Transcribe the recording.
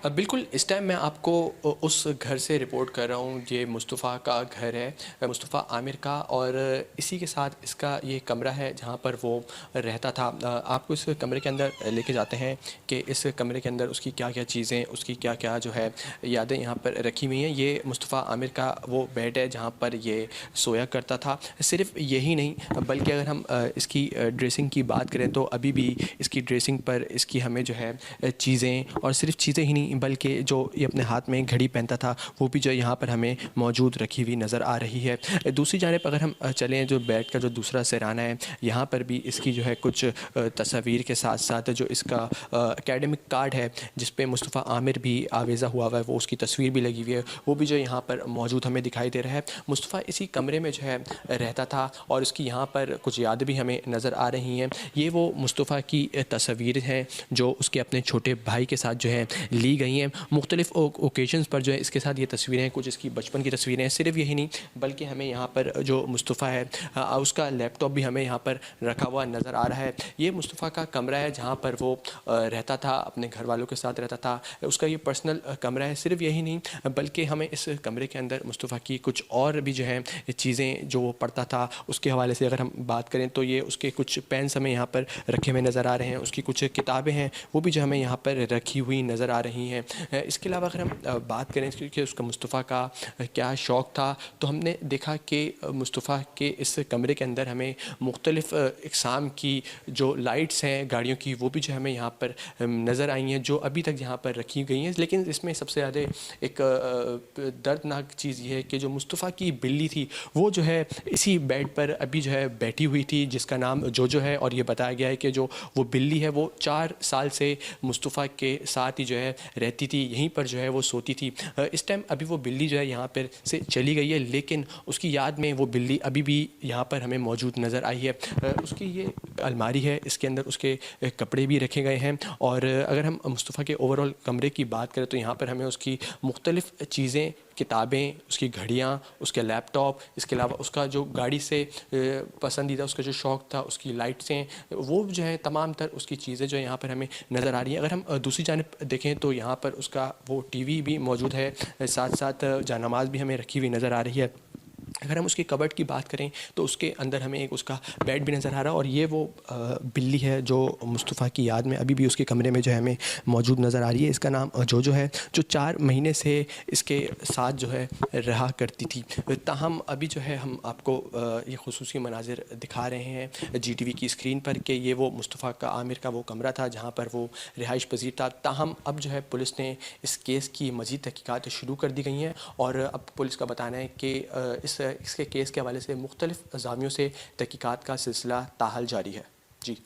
बिल्कुल, इस टाइम मैं आपको उस घर से रिपोर्ट कर रहा हूँ। ये मुस्तफ़ा का घर है, मुस्तफ़ा आमिर का, और इसी के साथ इसका ये कमरा है जहाँ पर वो रहता था। आपको इस कमरे के अंदर लेके जाते हैं कि इस कमरे के अंदर उसकी क्या-क्या चीज़ें, उसकी क्या-क्या जो है यादें यहाँ पर रखी हुई हैं। ये मुस्तफ़ा आमिर का वो बेड है जहाँ पर ये सोया करता था। सिर्फ़ यही नहीं, बल्कि अगर हम इसकी ड्रेसिंग की बात करें तो अभी भी इसकी ड्रेसिंग पर इसकी हमें जो है चीज़ें, और सिर्फ़ चीज़ें ही नहीं बल्कि जो ये अपने हाथ में घड़ी पहनता था वो भी जो यहाँ पर हमें मौजूद रखी हुई नज़र आ रही है। दूसरी जानिब अगर हम चलें, जो बेड का जो दूसरा सिराना है, यहाँ पर भी इसकी जो है कुछ तस्वीर के साथ साथ जो इसका एकेडमिक कार्ड है जिस पे मुस्तफ़ा आमिर भी आवेज़ा हुआ हुआ है, वो उसकी तस्वीर भी लगी हुई है, वो भी जो यहाँ पर मौजूद हमें दिखाई दे रहा है। मुस्तफ़ा इसी कमरे में जो है रहता था और उसकी यहाँ पर कुछ यादें भी हमें नज़र आ रही हैं। ये वो मुस्तफ़ा की तस्वीर हैं जो उसके अपने छोटे भाई के साथ जो है ली गई हैं। मुख्तलिफ़ ओकेजन्स पर जो है इसके साथ ये तस्वीरें, कुछ इसकी बचपन की तस्वीरें हैं। सिर्फ यही नहीं बल्कि हमें यहाँ पर जो मुस्तफ़ा है उसका लैपटॉप भी हमें यहाँ पर रखा हुआ नज़र आ रहा है। ये मुस्तफ़ा का कमरा है जहाँ पर वो रहता था, अपने घर वालों के साथ रहता था। उसका ये पर्सनल कमरा है। सिर्फ यही नहीं बल्कि हमें इस कमरे के अंदर मुस्तफ़ा की कुछ और भी जो है चीज़ें जो वो पढ़ता था उसके हवाले से अगर हम बात करें तो ये उसके कुछ पेन्स हमें यहाँ पर रखे हुए नज़र आ रहे हैं। उसकी कुछ किताबें हैं वो भी जो हमें यहाँ पर रखी हुई नज़र आ रही हैं। इसके अलावा अगर हम बात करें कि उसका मुस्तफ़ा का क्या शौक़ था, तो हमने देखा कि मुस्तफ़ा के इस कमरे के अंदर हमें मुख्तलिफ़ इक़साम की जो लाइट्स हैं गाड़ियों की वो भी जो हमें यहाँ पर नज़र आई हैं, जो अभी तक यहाँ पर रखी गई हैं। लेकिन इसमें सबसे ज़्यादा एक दर्दनाक चीज़ ये है कि जो मुस्तफ़ा की बिल्ली थी वो जो है इसी बेड पर अभी जो है बैठी हुई थी, जिसका नाम जोजो है, और ये बताया गया है कि जो वो बिल्ली है वो 4 साल से मुस्तफ़ा के साथ ही जो है रहती थी, यहीं पर जो है वो सोती थी। इस टाइम अभी वो बिल्ली जो है यहाँ पर से चली गई है, लेकिन उसकी याद में वो बिल्ली अभी भी यहाँ पर हमें मौजूद नज़र आई है। उसकी ये अलमारी है, इसके अंदर उसके कपड़े भी रखे गए हैं। और अगर हम मुस्तफ़ा के ओवरऑल कमरे की बात करें तो यहाँ पर हमें उसकी मुख्तलिफ़ चीज़ें, किताबें, उसकी घड़ियाँ, उसके लैपटॉप, इसके अलावा उसका जो गाड़ी से पसंदीदा उसका जो शौक़ था, उसकी लाइट्सें, वो जो है तमाम तर उसकी चीज़ें जो है यहाँ पर हमें नज़र आ रही हैं। अगर हम दूसरी जानिब देखें तो यहाँ पर उसका वो टीवी भी मौजूद है, साथ साथ जानमाज़ भी हमें रखी हुई नज़र आ रही है। अगर हम उसकी कबर्ड की बात करें तो उसके अंदर हमें एक उसका बेड भी नज़र आ रहा है, और ये वो बिल्ली है जो मुस्तफ़ा की याद में अभी भी उसके कमरे में जो है हमें मौजूद नज़र आ रही है। इसका नाम जोजो है, जो 4 महीने से इसके साथ जो है रहा करती थी। ताहम अभी जो है हम आपको ये ख़ुसूसी मनाज़िर दिखा रहे हैं GTV की स्क्रीन पर कि ये वो मुस्तफ़ा का आमिर का वो कमरा था जहाँ पर वो रिहाइश पज़ीर था। ताहम अब जो है पुलिस ने इस केस की मज़ीद तहक़ीक़ात शुरू कर दी गई हैं, और अब पुलिस का बताना है कि इसके केस के हवाले से मुख्तलिफ़ ज़ावियों से तहक़ीक़ात का सिलसिला ताहाल जारी है। जी।